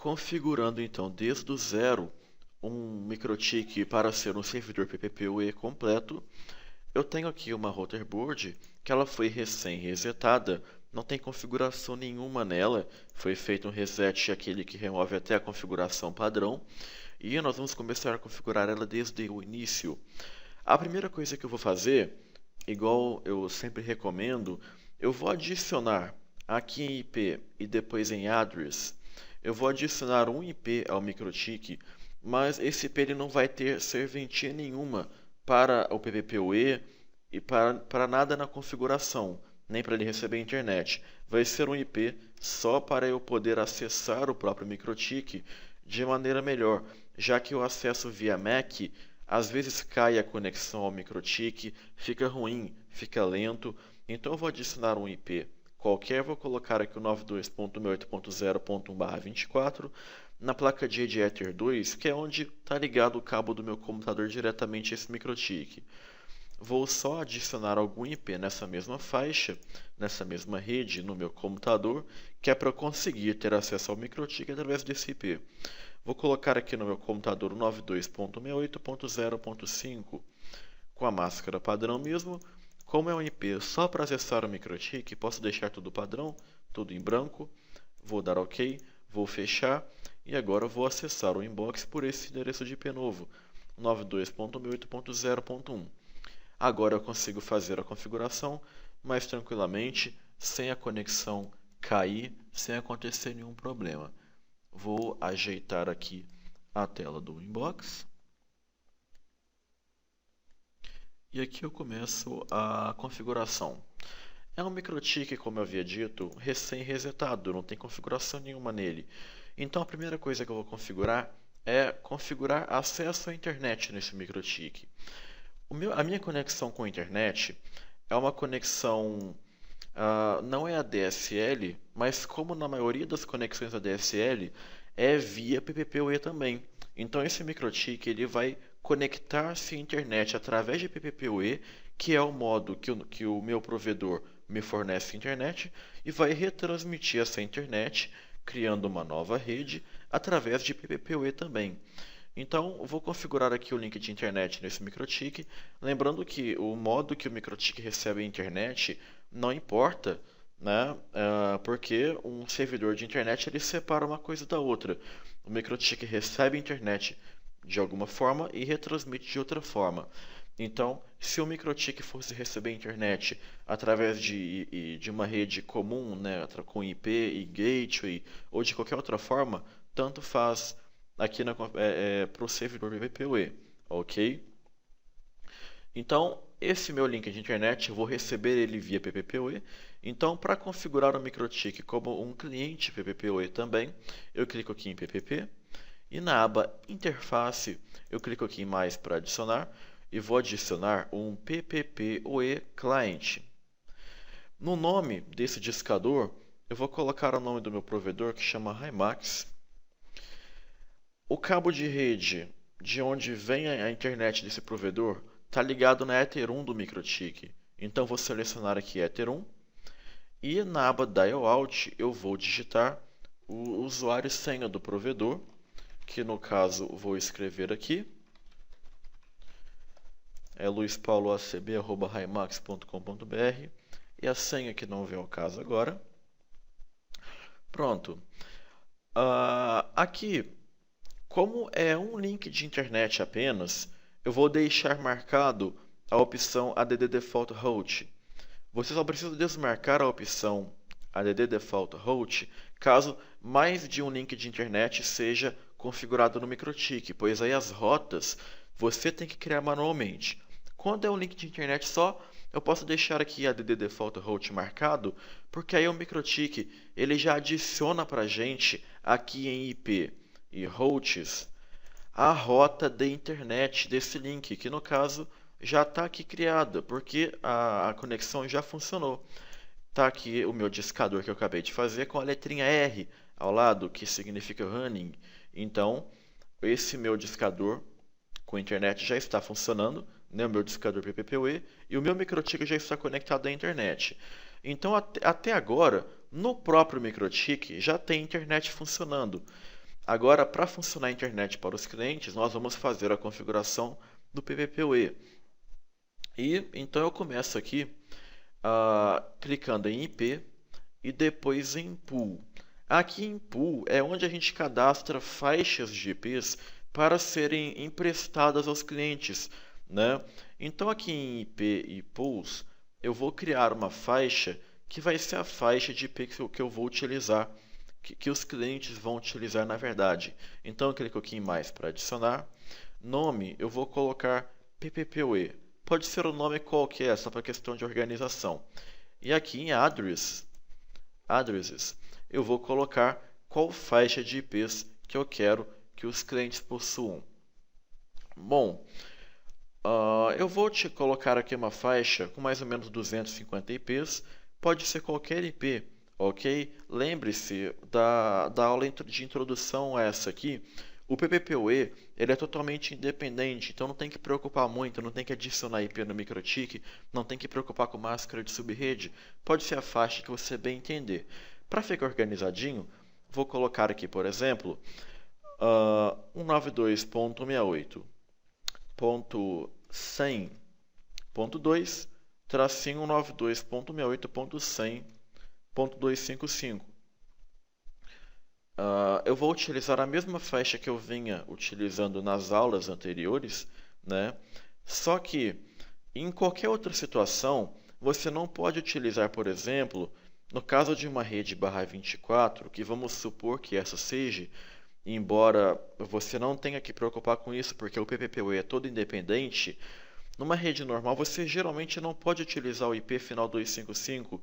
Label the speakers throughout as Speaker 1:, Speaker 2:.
Speaker 1: Configurando então desde o zero um microtik para ser um servidor PPPoE completo, eu tenho aqui uma routerboard que ela foi recém-resetada, não tem configuração nenhuma nela, foi feito um reset aquele que remove até a configuração padrão, e nós vamos começar a configurar ela desde o início. A primeira coisa que eu vou fazer, igual eu sempre recomendo, eu vou adicionar aqui em IP e depois em address, eu vou adicionar um IP ao microtik, mas esse IP ele não vai ter serventia nenhuma para o PPPoE e para nada na configuração, nem para ele receber internet. Vai ser um IP só para eu poder acessar o próprio microtik de maneira melhor, já que o acesso via MAC às vezes cai a conexão ao microtik, fica ruim, fica lento, então eu vou adicionar um IP qualquer, vou colocar aqui o 92.168.0.1/24 na placa de Ether 2, que é onde está ligado o cabo do meu computador diretamente a esse microtik. Vou só adicionar algum IP nessa mesma faixa, nessa mesma rede no meu computador, que é para eu conseguir ter acesso ao microtik através desse IP. Vou colocar aqui no meu computador o 92.168.0.5 com a máscara padrão mesmo. Como é um IP só para acessar o microtik, posso deixar tudo padrão, tudo em branco. Vou dar OK, vou fechar e agora vou acessar o inbox por esse endereço de IP novo, 92.168.0.1. Agora eu consigo fazer a configuração mais tranquilamente, sem a conexão cair, sem acontecer nenhum problema. Vou ajeitar aqui a tela do inbox. E aqui eu começo a configuração. É um microtik, como eu havia dito, recém-resetado, não tem configuração nenhuma nele. Então a primeira coisa que eu vou configurar é configurar acesso à internet nesse microtik. A minha conexão com a internet é uma conexão, não é ADSL, mas como na maioria das conexões ADSL, é via PPPoE também. Então esse microtik ele vai conectar-se à internet através de PPPoE, que é o modo que o meu provedor me fornece internet, e vai retransmitir essa internet, criando uma nova rede, através de PPPoE também. Então, vou configurar aqui o link de internet nesse microtik, lembrando que o modo que o microtik recebe a internet não importa, né? Porque um servidor de internet ele separa uma coisa da outra. O microtik recebe a internet de alguma forma e retransmite de outra forma. Então, se o microtik fosse receber internet através de uma rede comum, né, com IP e gateway, ou de qualquer outra forma, tanto faz aqui para o servidor PPPoE, ok? Então, esse meu link de internet, eu vou receber ele via PPPoE. Então, para configurar o microtik como um cliente PPPoE também, eu clico aqui em PPP. E na aba Interface, eu clico aqui em Mais para adicionar e vou adicionar um PPPoE Client. No nome desse discador, eu vou colocar o nome do meu provedor, que chama Himax. O cabo de rede de onde vem a internet desse provedor está ligado na Ether 1 do microtik. Então vou selecionar aqui Ether 1 e na aba Dial Out eu vou digitar o usuário e senha do provedor, que no caso vou escrever aqui. É luispauloacb@himax.com.br e a senha que não vem ao caso agora. Pronto. Aqui, como é um link de internet apenas, eu vou deixar marcado a opção ADD Default Route. Você só precisa desmarcar a opção ADD Default Route caso mais de um link de internet seja configurado no microtik, pois aí as rotas você tem que criar manualmente. Quando é um link de internet só, eu posso deixar aqui ADD Default Route marcado, porque aí o microtik ele já adiciona para a gente aqui em IP e routes a rota de internet desse link, que no caso já está aqui criada, porque a conexão já funcionou. Está aqui o meu discador que eu acabei de fazer com a letrinha R ao lado, que significa running. Então, esse meu discador com internet já está funcionando, né, o meu discador PPPoE, e o meu microtik já está conectado à internet. Então, até agora, no próprio microtik já tem internet funcionando. Agora, para funcionar a internet para os clientes, nós vamos fazer a configuração do PPPoE. E então eu começo aqui clicando em IP e depois em Pool. Aqui em Pool é onde a gente cadastra faixas de IPs para serem emprestadas aos clientes, né? Então aqui em IP e Pools eu vou criar uma faixa que vai ser a faixa de IP que eu vou utilizar, que os clientes vão utilizar na verdade. Então eu clico aqui em mais para adicionar. Nome eu vou colocar PPPoE. Pode ser o nome qualquer, só para questão de organização. E aqui em Addresses, eu vou colocar qual faixa de IPs que eu quero que os clientes possuam. Bom, eu vou te colocar aqui uma faixa com mais ou menos 250 IPs. Pode ser qualquer IP, ok? Lembre-se da aula de introdução a essa aqui. O PPPoE ele é totalmente independente, então não tem que preocupar muito, não tem que adicionar IP no MikroTik, não tem que preocupar com máscara de subrede. Pode ser a faixa que você bem entender. Para ficar organizadinho, vou colocar aqui, por exemplo, 192.168.100.2 tracinho 192.168.100.255. Eu vou utilizar a mesma faixa que eu vinha utilizando nas aulas anteriores, né? Só que em qualquer outra situação, você não pode utilizar, por exemplo, no caso de uma rede /24, que vamos supor que essa seja, embora você não tenha que preocupar com isso, porque o PPPoE é todo independente, numa rede normal você geralmente não pode utilizar o IP final 255,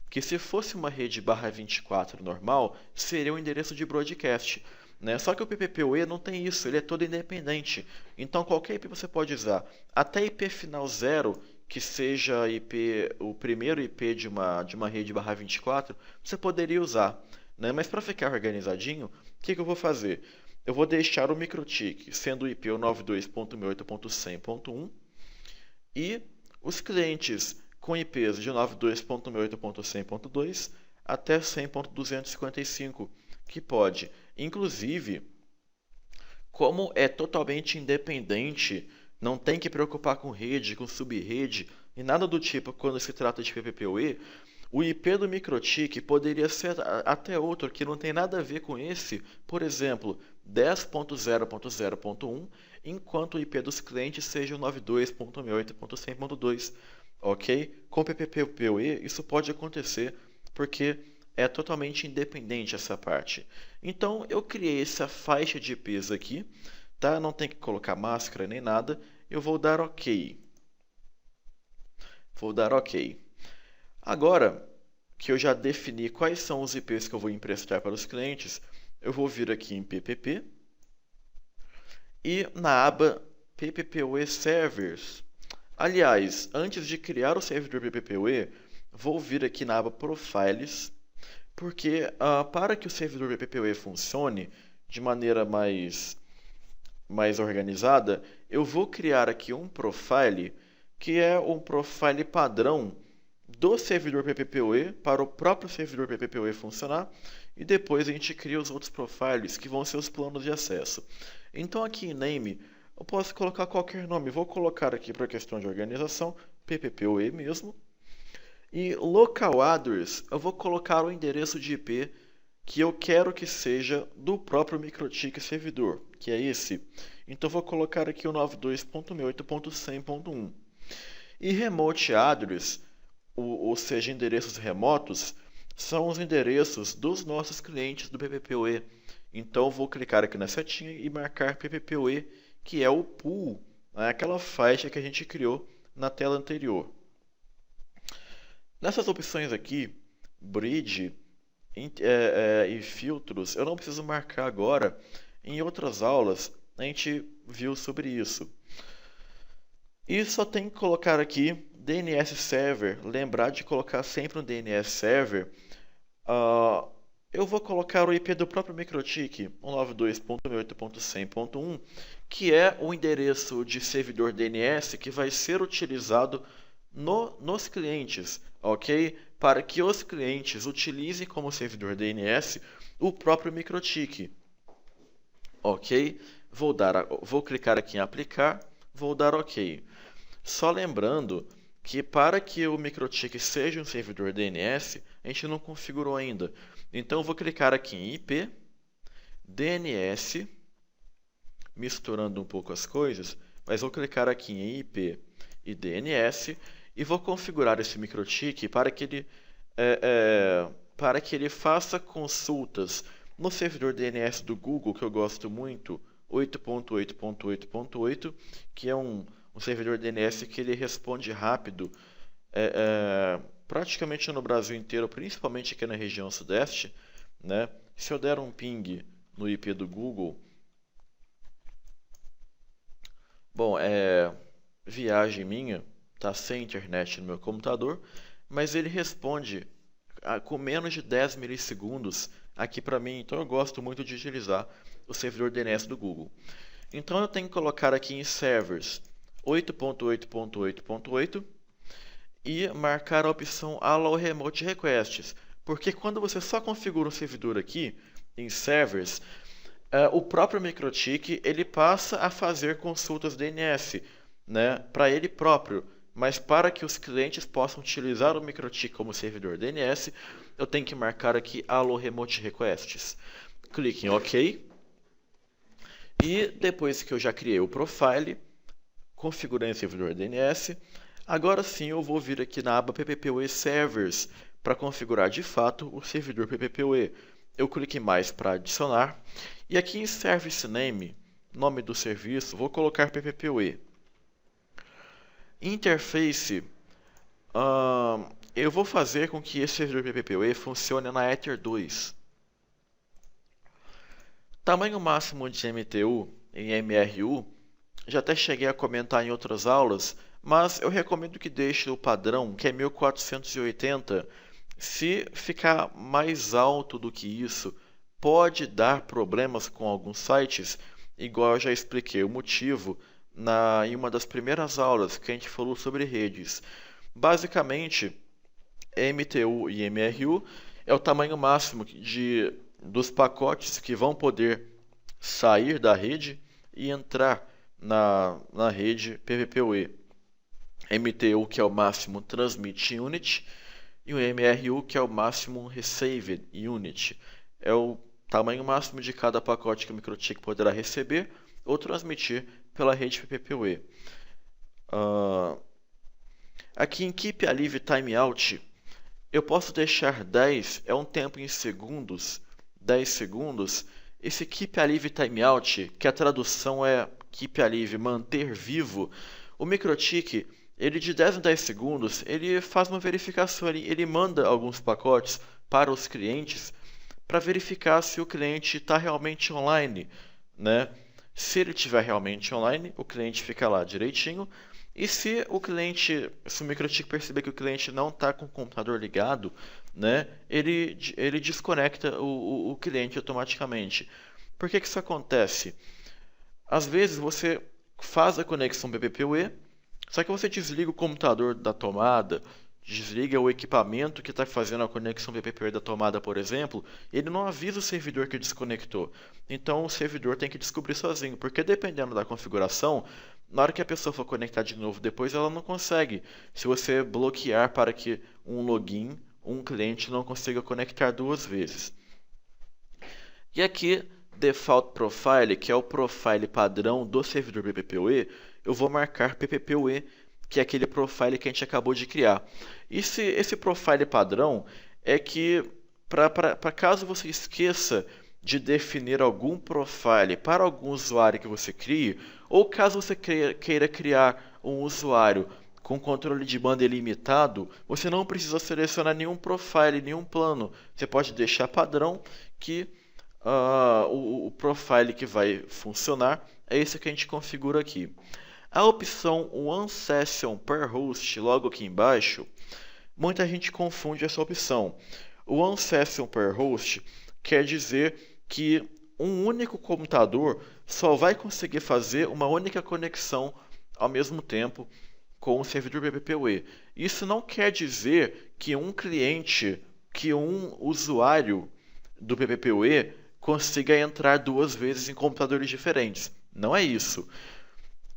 Speaker 1: que se fosse uma rede /24 normal, seria um endereço de broadcast, né? Só que o PPPoE não tem isso, ele é todo independente. Então qualquer IP você pode usar. Até IP final 0, que seja o primeiro IP de uma rede /24, você poderia usar, né? Mas para ficar organizadinho, o que eu vou fazer? Eu vou deixar o MikroTik sendo o IP 92.168.100.1 e os clientes com IPs de 92.168.100.2 até 100.255, que pode, inclusive, como é totalmente independente, não tem que preocupar com rede, com subrede e nada do tipo quando se trata de PPPoE, o IP do MikroTik poderia ser até outro que não tem nada a ver com esse, por exemplo, 10.0.0.1, enquanto o IP dos clientes seja o 92.168.100.2. Ok? Com PPPoE isso pode acontecer porque é totalmente independente essa parte. Então eu criei essa faixa de IPs aqui, tá? Não tem que colocar máscara nem nada. Eu vou dar OK. Vou dar OK. Agora que eu já defini quais são os IPs que eu vou emprestar para os clientes, eu vou vir aqui em PPP e na aba PPPoE Servers. Aliás, antes de criar o servidor PPPoE, vou vir aqui na aba Profiles, porque para que o servidor PPPoE funcione de maneira mais organizada, eu vou criar aqui um profile que é um profile padrão do servidor PPPoE para o próprio servidor PPPoE funcionar e depois a gente cria os outros profiles que vão ser os planos de acesso. Então aqui em Name eu posso colocar qualquer nome, vou colocar aqui para questão de organização, PPPoE mesmo. E Local Address, eu vou colocar o endereço de IP que eu quero que seja do próprio MikroTik servidor, que é esse. Então vou colocar aqui o 92.168.100.1. E Remote Address, ou seja, endereços remotos, são os endereços dos nossos clientes do PPPoE. Então vou clicar aqui na setinha e marcar PPPoE, que é o pool, né, aquela faixa que a gente criou na tela anterior. Nessas opções aqui, bridge e filtros, eu não preciso marcar agora. Em outras aulas a gente viu sobre isso. E só tem que colocar aqui DNS Server, lembrar de colocar sempre um DNS Server. Eu vou colocar o IP do próprio MikroTik, 192.168.100.1, que é o endereço de servidor DNS que vai ser utilizado nos clientes, ok? Para que os clientes utilizem como servidor DNS o próprio MikroTik. Ok. Vou clicar aqui em aplicar, vou dar OK. Só lembrando que para que o MikroTik seja um servidor DNS, a gente não configurou ainda. Então eu vou clicar aqui em IP, DNS, misturando um pouco as coisas, mas vou clicar aqui em IP e DNS e vou configurar esse MikroTik para que ele faça consultas no servidor DNS do Google, que eu gosto muito, 8.8.8.8, que é um servidor DNS que ele responde rápido, praticamente no Brasil inteiro, principalmente aqui na região sudeste, né? Se eu der um ping no IP do Google, bom, viagem minha, tá sem internet no meu computador, mas ele responde com menos de 10 milissegundos aqui para mim, então eu gosto muito de utilizar o servidor DNS do Google. Então eu tenho que colocar aqui em servers 8.8.8.8 e marcar a opção Allow Remote Requests, porque quando você só configura um servidor aqui em servers, o próprio MikroTik ele passa a fazer consultas DNS, né, para ele próprio. Mas para que os clientes possam utilizar o MikroTik como servidor DNS, eu tenho que marcar aqui Allow Remote Requests. Clique em OK. E depois que eu já criei o profile, configurei o servidor DNS, agora sim eu vou vir aqui na aba PPPoE Servers para configurar de fato o servidor PPPoE. Eu clico em mais para adicionar e aqui em Service Name, nome do serviço, vou colocar PPPoE. Interface, eu vou fazer com que esse servidor PPPoE funcione na Ether 2. Tamanho máximo de MTU em MRU, já até cheguei a comentar em outras aulas, mas eu recomendo que deixe o padrão, que é 1480. Se ficar mais alto do que isso, pode dar problemas com alguns sites, igual eu já expliquei o motivo em uma das primeiras aulas que a gente falou sobre redes. Basicamente, MTU e MRU é o tamanho máximo dos pacotes que vão poder sair da rede e entrar na rede PPPoE. MTU, que é o máximo Transmit Unit, e o MRU, que é o máximo Receive Unit. É o tamanho máximo de cada pacote que o MikroTik poderá receber ou transmitir pela rede PPPoE. Aqui em Keep Alive Timeout, eu posso deixar 10, é um tempo em segundos, 10 segundos. Esse Keep Alive Timeout, que a tradução é Keep Alive, manter vivo, o MikroTik, ele de 10 em 10 segundos, ele faz uma verificação, ele manda alguns pacotes para os clientes para verificar se o cliente está realmente online, né? Se ele estiver realmente online, o cliente fica lá direitinho. E se o MikroTik perceber que o cliente não está com o computador ligado, né, ele desconecta o cliente automaticamente. Por que isso acontece? Às vezes você faz a conexão PPPoE, só que você desliga o computador da tomada, desliga o equipamento que está fazendo a conexão PPPoE da tomada, por exemplo, ele não avisa o servidor que desconectou. Então o servidor tem que descobrir sozinho, porque dependendo da configuração, na hora que a pessoa for conectar de novo depois, ela não consegue. Se você bloquear para que um login, um cliente não consiga conectar duas vezes. E aqui, Default Profile, que é o profile padrão do servidor PPPoE, eu vou marcar PPPoE, que é aquele profile que a gente acabou de criar. Esse profile padrão é que, para caso você esqueça de definir algum profile para algum usuário que você crie, ou caso você queira criar um usuário com controle de banda ilimitado, você não precisa selecionar nenhum profile, nenhum plano. Você pode deixar padrão que o profile que vai funcionar é esse que a gente configura aqui. A opção One Session per Host, logo aqui embaixo, muita gente confunde essa opção. O One Session per Host quer dizer que um único computador só vai conseguir fazer uma única conexão ao mesmo tempo com o servidor PPPoE. Isso não quer dizer que um cliente, que um usuário do PPPoE consiga entrar duas vezes em computadores diferentes. Não é isso.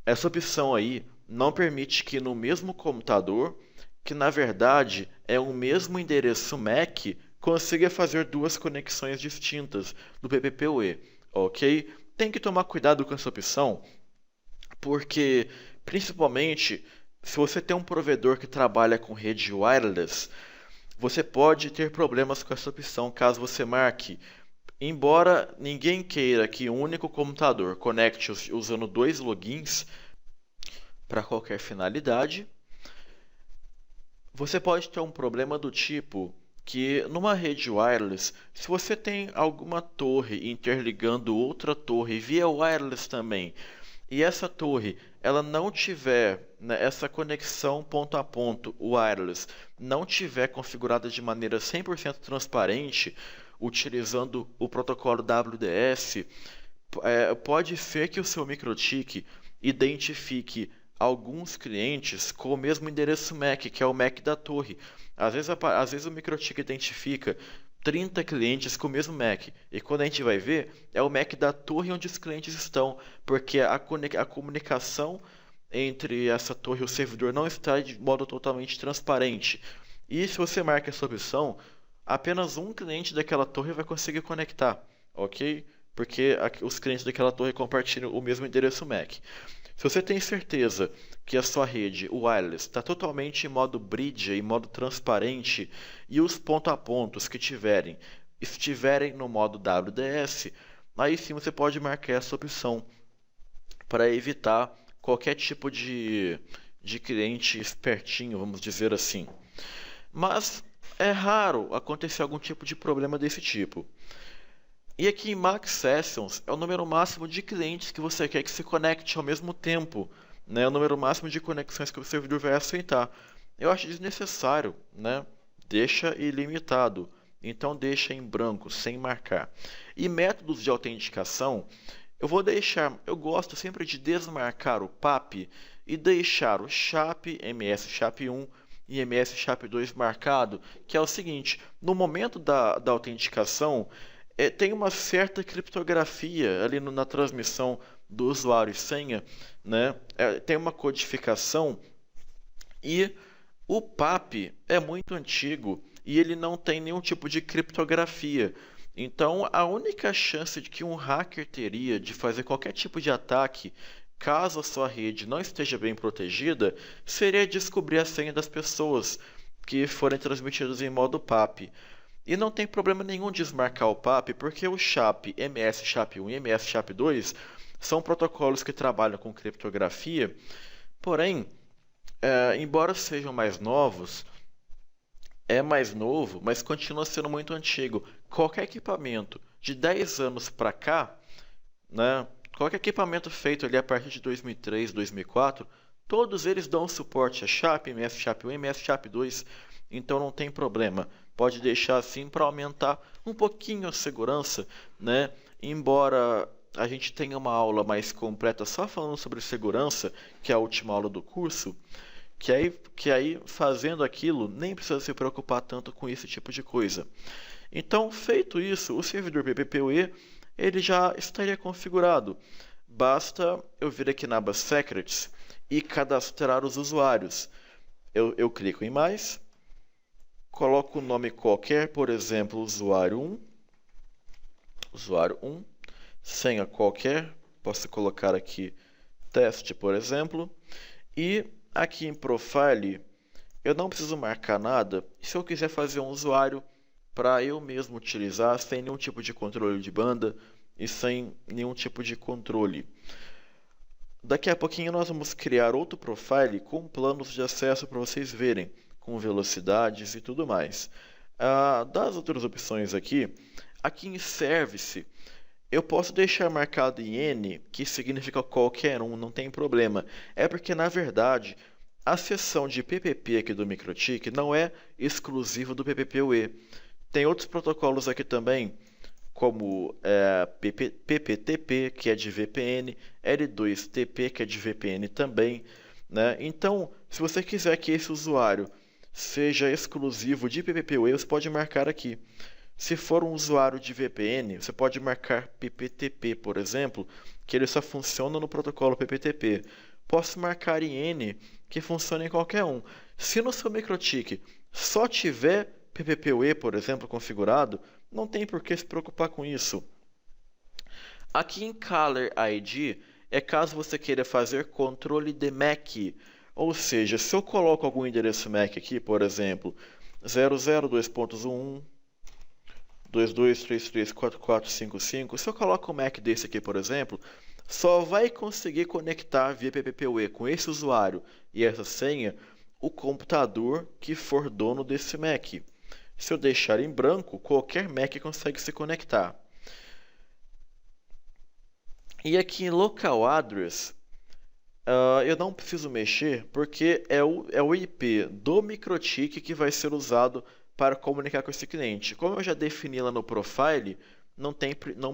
Speaker 1: Essa opção aí não permite que no mesmo computador, que na verdade é o mesmo endereço MAC, consiga fazer duas conexões distintas do PPPoE, ok? Tem que tomar cuidado com essa opção, porque principalmente se você tem um provedor que trabalha com rede wireless, você pode ter problemas com essa opção caso você marque. Embora ninguém queira que um único computador conecte usando dois logins para qualquer finalidade, você pode ter um problema do tipo que numa rede wireless, se você tem alguma torre interligando outra torre via wireless também, e essa torre ela não tiver, né, essa conexão ponto a ponto wireless não tiver configurada de maneira 100% transparente, utilizando o protocolo WDS, pode ser que o seu MikroTik identifique alguns clientes com o mesmo endereço MAC, que é o MAC da torre. Às vezes o MikroTik identifica 30 clientes com o mesmo MAC, e quando a gente vai ver, é o MAC da torre onde os clientes estão, porque a comunicação entre essa torre e o servidor não está de modo totalmente transparente. E se você marca essa opção, apenas um cliente daquela torre vai conseguir conectar, ok? Porque os clientes daquela torre compartilham o mesmo endereço MAC. Se você tem certeza que a sua rede wireless está totalmente em modo bridge, em modo transparente, e os ponto a pontos que estiverem no modo WDS, aí sim você pode marcar essa opção para evitar qualquer tipo de cliente espertinho, vamos dizer assim. Mas é raro acontecer algum tipo de problema desse tipo. E aqui em Max Sessions é o número máximo de clientes que você quer que se conecte ao mesmo tempo, né? É o número máximo de conexões que o servidor vai aceitar. Eu acho desnecessário, né? Deixa ilimitado. Então deixa em branco, sem marcar. E métodos de autenticação, eu gosto sempre de desmarcar o PAP e deixar o SHAP, MS SHAP 1 e MS SHAP 2 marcado, que é o seguinte, no momento da autenticação, tem uma certa criptografia ali na transmissão do usuário e senha, né? Tem uma codificação e o PAP é muito antigo e ele não tem nenhum tipo de criptografia. Então, a única chance de que um hacker teria de fazer qualquer tipo de ataque, caso a sua rede não esteja bem protegida, seria descobrir a senha das pessoas que forem transmitidas em modo PAP. E não tem problema nenhum desmarcar o PAP, porque o SHAP, MS SHAP 1 e MS SHAP 2 são protocolos que trabalham com criptografia, porém, embora sejam mais novos, é mais novo, mas continua sendo muito antigo. Qualquer equipamento de 10 anos para cá, né, qualquer equipamento feito ali a partir de 2003, 2004, todos eles dão suporte a SHAP, MS SHAP 1 e MS SHAP 2, então não tem problema. Pode deixar assim para aumentar um pouquinho a segurança, né? Embora a gente tenha uma aula mais completa só falando sobre segurança, que é a última aula do curso, que aí fazendo aquilo nem precisa se preocupar tanto com esse tipo de coisa. Então, feito isso, o servidor PPPoE ele já estaria configurado. Basta eu vir aqui na aba Secrets e cadastrar os usuários. Eu clico em mais, coloco o nome qualquer, por exemplo, usuário 1, senha qualquer, posso colocar aqui teste, por exemplo, e aqui em Profile eu não preciso marcar nada. Se eu quiser fazer um usuário para eu mesmo utilizar, sem nenhum tipo de controle de banda e sem nenhum tipo de controle. Daqui a pouquinho nós vamos criar outro profile com planos de acesso para vocês verem, com velocidades e tudo mais. Das outras opções aqui em Service, eu posso deixar marcado em N, que significa qualquer um, não tem problema. É porque, na verdade, a seção de PPP aqui do MikroTik não é exclusiva do PPPoE. Tem outros protocolos aqui também, como PPTP, que é de VPN, L2TP, que é de VPN também, né? Então, se você quiser que esse usuário seja exclusivo de PPPoE, você pode marcar aqui. Se for um usuário de VPN, você pode marcar PPTP, por exemplo, que ele só funciona no protocolo PPTP. Posso marcar IN, que funciona em qualquer um. Se no seu MikroTik só tiver PPPoE, por exemplo, configurado, não tem por que se preocupar com isso. Aqui em Caller ID é caso você queira fazer controle de MAC, ou seja, se eu coloco algum endereço MAC aqui, por exemplo, 00.2.1, 22334455, se eu coloco um MAC desse aqui, por exemplo, só vai conseguir conectar via PPPoE com esse usuário e essa senha o computador que for dono desse MAC. Se eu deixar em branco, qualquer MAC consegue se conectar. E aqui em Local Address, eu não preciso mexer porque é o IP do MikroTik que vai ser usado para comunicar com esse cliente. Como eu já defini lá no Profile, não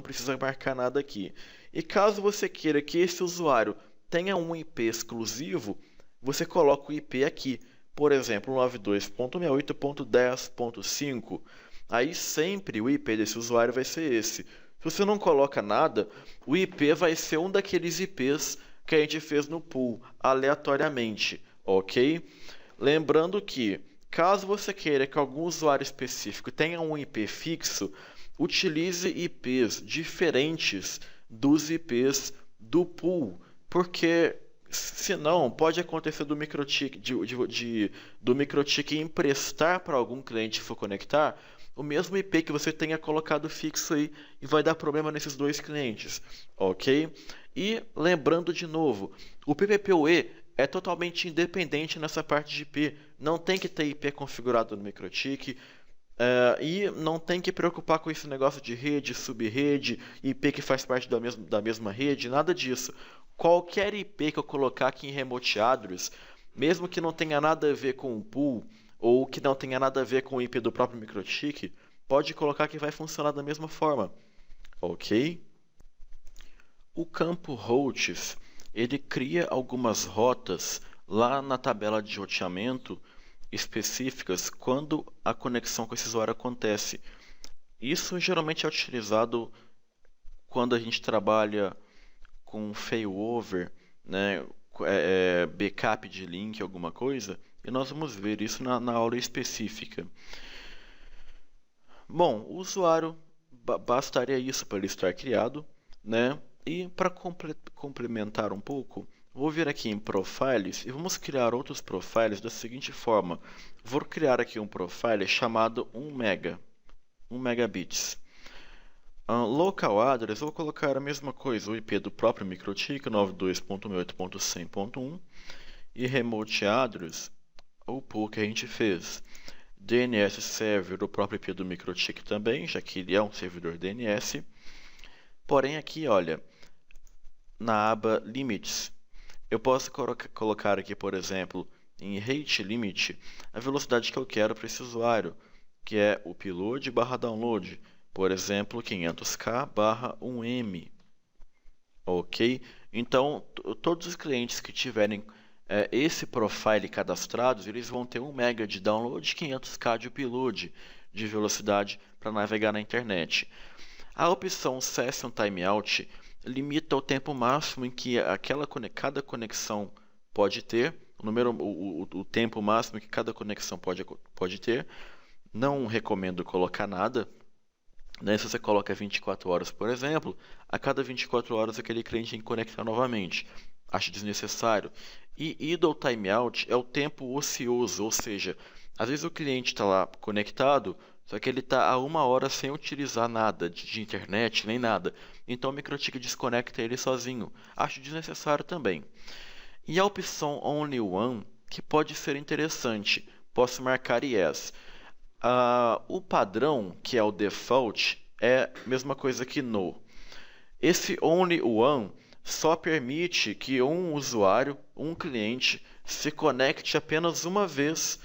Speaker 1: precisa marcar nada aqui. E caso você queira que esse usuário tenha um IP exclusivo, você coloca o IP aqui. Por exemplo, 92.68.10.5. Aí sempre o IP desse usuário vai ser esse. Se você não coloca nada, o IP vai ser um daqueles IPs que a gente fez no pool, aleatoriamente, ok? Lembrando que, caso você queira que algum usuário específico tenha um IP fixo, utilize IPs diferentes dos IPs do pool, porque senão pode acontecer do MikroTik, do MikroTik emprestar para algum cliente que for conectar o mesmo IP que você tenha colocado fixo aí e vai dar problema nesses dois clientes, ok? E lembrando de novo, o PPPoE é totalmente independente nessa parte de IP, não tem que ter IP configurado no MikroTik, e não tem que preocupar com esse negócio de rede, subrede, IP que faz parte da mesma rede, nada disso. Qualquer IP que eu colocar aqui em Remote Address, mesmo que não tenha nada a ver com o pool, ou que não tenha nada a ver com o IP do próprio MikroTik, pode colocar que vai funcionar da mesma forma, ok? O campo Routes, ele cria algumas rotas lá na tabela de roteamento específicas quando a conexão com esse usuário acontece. Isso geralmente é utilizado quando a gente trabalha com failover, né, backup de link, alguma coisa, e nós vamos ver isso na aula específica. Bom, o usuário, bastaria isso para ele estar criado, né? E para complementar um pouco, vou vir aqui em Profiles e vamos criar outros profiles da seguinte forma. Vou criar aqui um profile chamado 1 megabits. Local Address, eu vou colocar a mesma coisa, o IP do próprio MikroTik, 92.168.100.1, e Remote Address, o pool que a gente fez. DNS Server, o próprio IP do MikroTik também, já que ele é um servidor DNS. Porém aqui, olha, na aba Limits, eu posso colocar aqui, por exemplo, em Rate Limit, a velocidade que eu quero para esse usuário, que é o upload/download, por exemplo, 500k/1m, ok? Então, todos os clientes que tiverem esse profile cadastrados, eles vão ter 1 MB de download e 500k de upload de velocidade para navegar na internet. A opção Session Timeout limita o tempo máximo em que cada conexão pode ter, o tempo máximo que cada conexão pode ter. Não recomendo colocar nada. Se você coloca 24 horas, por exemplo, a cada 24 horas aquele cliente tem que conectar novamente. Acho desnecessário. E idle timeout é o tempo ocioso, ou seja, às vezes o cliente está lá conectado, só que ele está há 1 hora sem utilizar nada de internet, nem nada. Então o MikroTik desconecta ele sozinho. Acho desnecessário também. E a opção Only One, que pode ser interessante. Posso marcar Yes. O padrão, que é o default, é a mesma coisa que No. Esse Only One só permite que um usuário, um cliente, se conecte apenas uma vez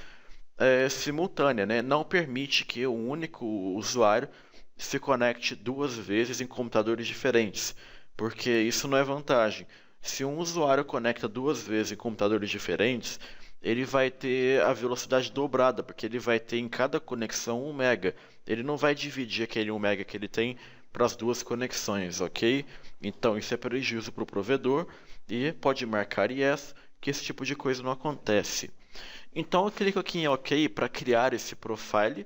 Speaker 1: simultânea, né? Não permite que um único usuário se conecte 2 vezes em computadores diferentes, porque isso não é vantagem. Se um usuário conecta 2 vezes em computadores diferentes, ele vai ter a velocidade dobrada, porque ele vai ter em cada conexão 1 mega. Ele não vai dividir aquele 1 mega que ele tem para as duas conexões, ok? Então isso é prejuízo para o provedor e pode marcar yes, que esse tipo de coisa não acontece. Então eu clico aqui em OK para criar esse profile,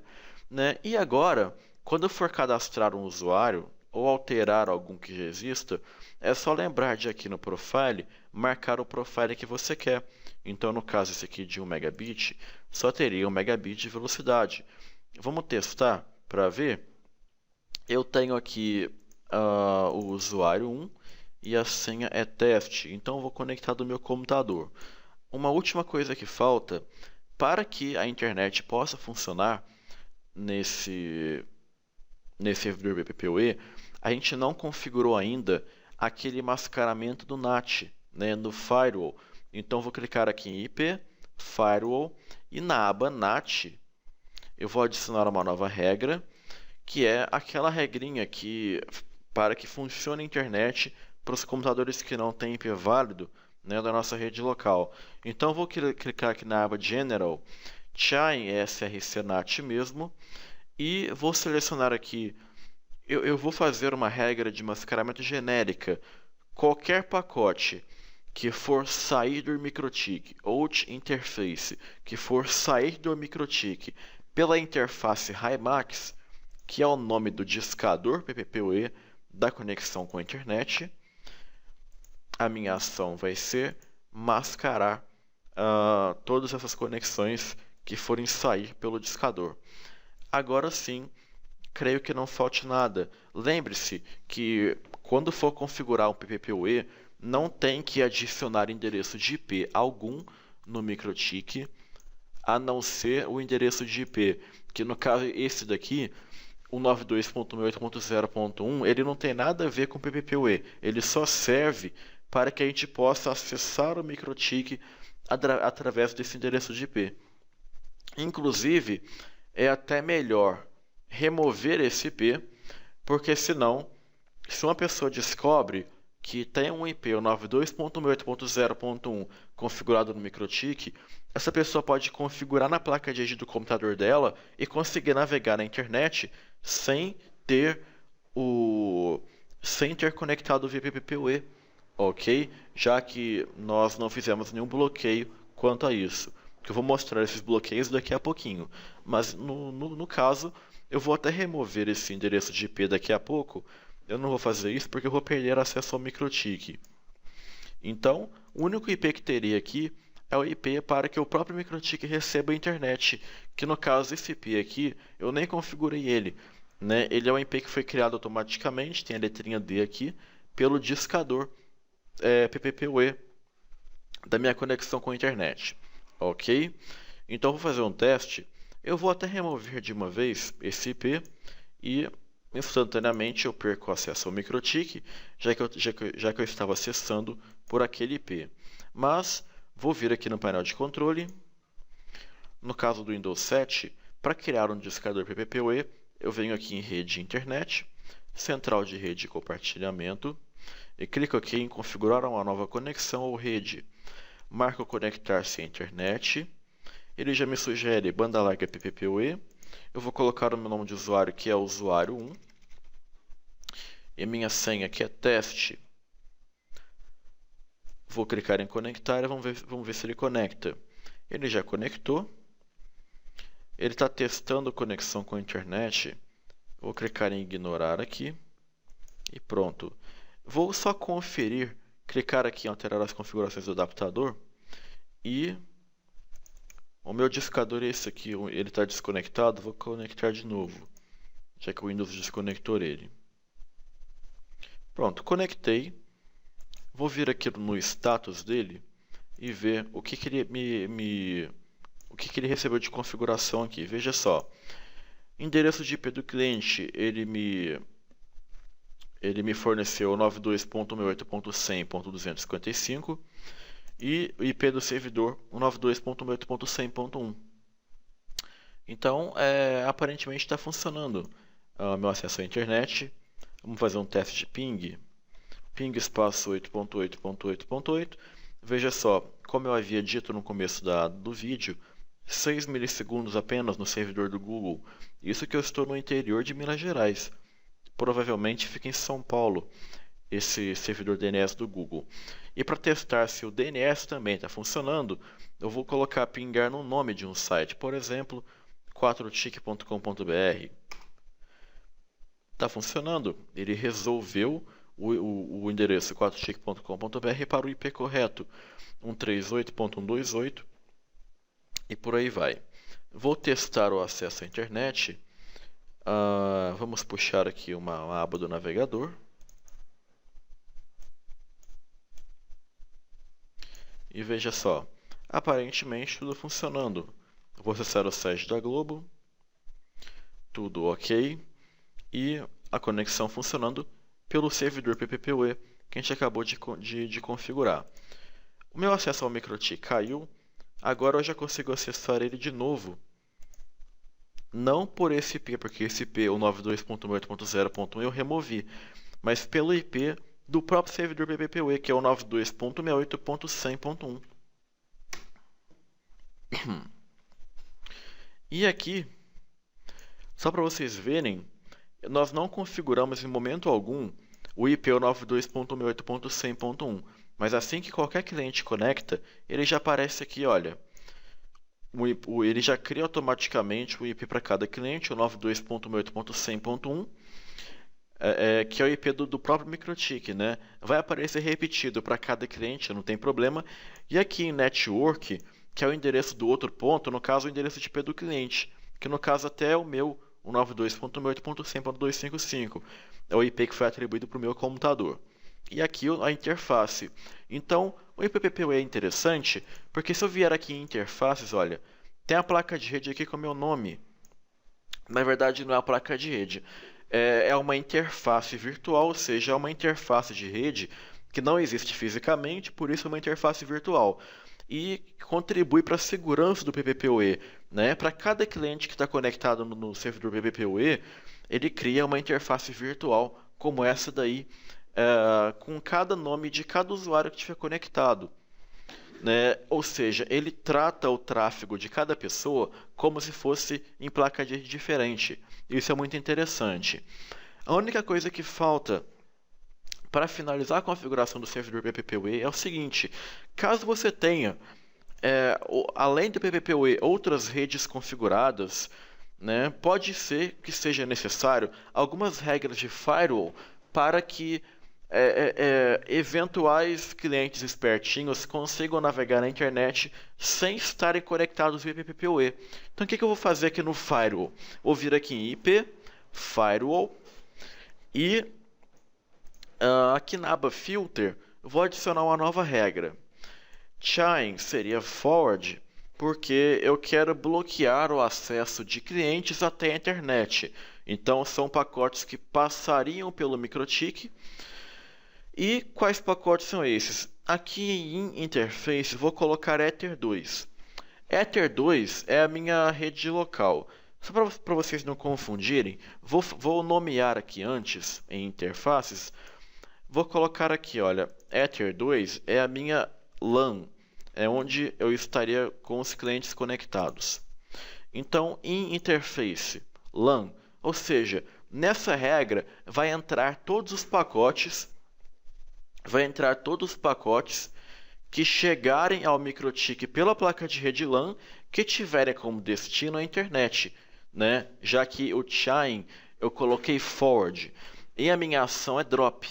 Speaker 1: né? E agora, quando eu for cadastrar um usuário ou alterar algum que já exista, é só lembrar de aqui no profile marcar o profile que você quer. Então, no caso esse aqui de 1 megabit, só teria 1 megabit de velocidade. Vamos testar para ver. Eu tenho aqui o usuário 1 e a senha é teste. Então, eu vou conectar do meu computador. Uma última coisa que falta para que a internet possa funcionar nesse servidor BPPoE, a gente não configurou ainda aquele mascaramento do NAT, né, no firewall. Então vou clicar aqui em IP, firewall, e na aba NAT eu vou adicionar uma nova regra, que é aquela regrinha que para que funcione a internet para os computadores que não têm IP válido, né, da nossa rede local. Então vou clicar aqui na aba General, Chain SRC NAT mesmo, e vou selecionar aqui, eu vou fazer uma regra de mascaramento genérica. Qualquer pacote que for sair do MikroTik ou interface que for sair do MikroTik pela interface HiMax, que é o nome do discador PPPoE da conexão com a internet, a minha ação vai ser mascarar todas essas conexões que forem sair pelo discador. Agora sim, creio que não falte nada. Lembre-se que quando for configurar um PPPoE, não tem que adicionar endereço de IP algum no MikroTik, a não ser o endereço de IP, que no caso esse daqui, o 92.168.0.1, ele não tem nada a ver com PPPoE, ele só serve para que a gente possa acessar o MikroTik através desse endereço de IP. Inclusive, é até melhor remover esse IP, porque senão, se uma pessoa descobre que tem um IP, o 92.168.0.1, configurado no MikroTik, essa pessoa pode configurar na placa de rede do computador dela e conseguir navegar na internet sem ter conectado via PPPoE, ok? Já que nós não fizemos nenhum bloqueio quanto a isso. Que eu vou mostrar esses bloqueios daqui a pouquinho. Mas no caso, eu vou até remover esse endereço de IP daqui a pouco. Eu não vou fazer isso porque eu vou perder acesso ao MikroTik. Então, o único IP que teria aqui é o IP para que o próprio MikroTik receba a internet. Que no caso, esse IP aqui, eu nem configurei ele, né? Ele é um IP que foi criado automaticamente, tem a letrinha D aqui, pelo discador PPPoE da minha conexão com a internet. Ok? Então eu vou fazer um teste. Eu vou até remover de uma vez esse IP e instantaneamente eu perco o acesso ao MikroTik, já que eu estava acessando por aquele IP. Mas vou vir aqui no painel de controle. No caso do Windows 7, para criar um discador PPPoE, eu venho aqui em Rede Internet, Central de Rede e Compartilhamento, e clico aqui em Configurar uma nova conexão ou rede. Marco Conectar-se à internet. Ele já me sugere banda larga PPPoE. Eu vou colocar o meu nome de usuário, que é usuário 1. E minha senha, que é teste. Vou clicar em conectar e vamos ver se ele conecta. Ele já conectou. Ele está testando conexão com a internet. Vou clicar em ignorar aqui. E pronto. Vou só conferir, clicar aqui em alterar as configurações do adaptador. E o meu discador é esse aqui, ele está desconectado, vou conectar de novo, já que o Windows desconectou ele. Pronto, conectei. Vou vir aqui no status dele e ver o que ele recebeu de configuração aqui. Veja só, endereço de IP do cliente, ele me forneceu 92.168.100.255 e o IP do servidor 92.168.100.1. Então, aparentemente está funcionando meu acesso à internet. Vamos fazer um teste de ping. Ping espaço 8.8.8.8. Veja só, como eu havia dito no começo do vídeo, 6 milissegundos apenas no servidor do Google. Isso que eu estou no interior de Minas Gerais. Provavelmente fica em São Paulo, esse servidor DNS do Google. E para testar se o DNS também está funcionando, eu vou colocar pingar no nome de um site, por exemplo, 4tic.com.br. Está funcionando, ele resolveu o endereço 4tic.com.br para o IP correto, 138.128, e por aí vai. Vou testar o acesso à internet. Vamos puxar aqui uma aba do navegador. E veja só, aparentemente tudo funcionando. Vou acessar o site da Globo, tudo ok, e a conexão funcionando pelo servidor PPPoE que a gente acabou de configurar. O meu acesso ao MikroTik caiu, agora eu já consigo acessar ele de novo. Não por esse IP, porque esse IP, o 92.168.0.1, eu removi, mas pelo IP do próprio servidor PPPoE, que é o 92.68.100.1. E aqui, só para vocês verem, nós não configuramos em momento algum o IP 92.168.100.1, mas assim que qualquer cliente conecta, ele já aparece aqui, olha. Ele já cria automaticamente o IP para cada cliente, o 92.168.100.1, que é o IP do próprio MikroTik, né? Vai aparecer repetido para cada cliente, não tem problema. E aqui em Network, que é o endereço do outro ponto, no caso o endereço de IP do cliente, que no caso até é o meu, o 92.168.100.255. É o IP que foi atribuído para o meu computador. E aqui a interface. Então, o IPPoE é interessante, porque se eu vier aqui em interfaces, olha, tem a placa de rede aqui com o meu nome. Na verdade, não é a placa de rede. É uma interface virtual, ou seja, é uma interface de rede que não existe fisicamente, por isso é uma interface virtual. E contribui para a segurança do PPPoE, né? Para cada cliente que está conectado no servidor PPPoE, ele cria uma interface virtual como essa daí, com cada nome de cada usuário que estiver conectado. Né? Ou seja, ele trata o tráfego de cada pessoa como se fosse em placa de rede diferente. Isso é muito interessante. A única coisa que falta para finalizar a configuração do servidor PPPoE é o seguinte: caso você tenha, além do PPPoE, outras redes configuradas, né, pode ser que seja necessário algumas regras de firewall para que eventuais clientes espertinhos consigam navegar na internet sem estarem conectados via PPPoE. Então o que eu vou fazer aqui no firewall? Vou vir aqui em IP, firewall, e aqui na aba filter vou adicionar uma nova regra. Chain seria forward, porque eu quero bloquear o acesso de clientes até a internet. Então são pacotes que passariam pelo MikroTik. E quais pacotes são esses? Aqui em interface vou colocar Ether 2. Ether 2 é a minha rede local. Só para vocês não confundirem, vou nomear aqui antes em interfaces. Vou colocar aqui, olha, Ether 2 é a minha LAN, é onde eu estaria com os clientes conectados. Então, em interface LAN, ou seja, nessa regra vai entrar todos os pacotes que chegarem ao MikroTik pela placa de rede LAN que tiverem como destino a internet, né? Já que o chain eu coloquei forward e a minha ação é drop,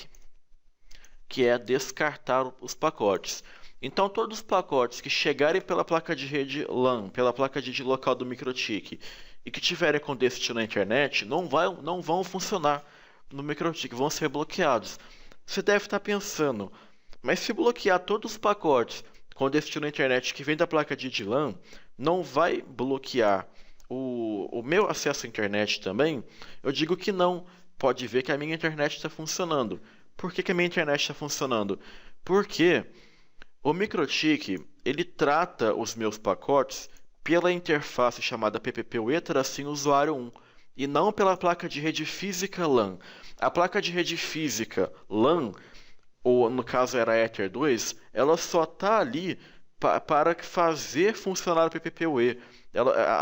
Speaker 1: que é descartar os pacotes. Então todos os pacotes que chegarem pela placa de rede LAN, pela placa de rede local do MikroTik e que tiverem com destino à internet não vão funcionar no MikroTik, vão ser bloqueados. Você deve estar pensando, mas se bloquear todos os pacotes com destino à internet que vem da placa de rede LAN, não vai bloquear o meu acesso à internet também? Eu digo que não. Pode ver que a minha internet está funcionando. Por que a minha internet está funcionando? Porque o MikroTik ele trata os meus pacotes pela interface chamada PPPoE-usuário 1 e não pela placa de rede física LAN. A placa de rede física LAN ou no caso era Ether 2, ela só está ali para fazer funcionar o PPPoE.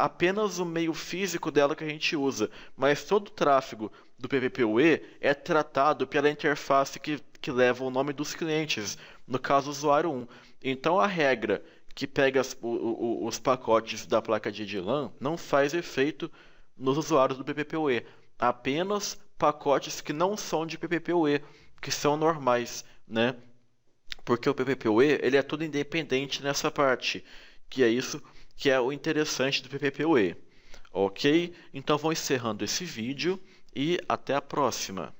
Speaker 1: Apenas o meio físico dela que a gente usa, mas todo o tráfego do PPPoE é tratado pela interface que leva o nome dos clientes, no caso o usuário 1. Então a regra que pega os pacotes da placa de LAN não faz efeito nos usuários do PPPoE, apenas pacotes que não são de PPPoE, que são normais, né? Porque o PPPoE ele é tudo independente nessa parte, que é isso que é o interessante do PPPoE. Ok? Então vou encerrando esse vídeo e até a próxima.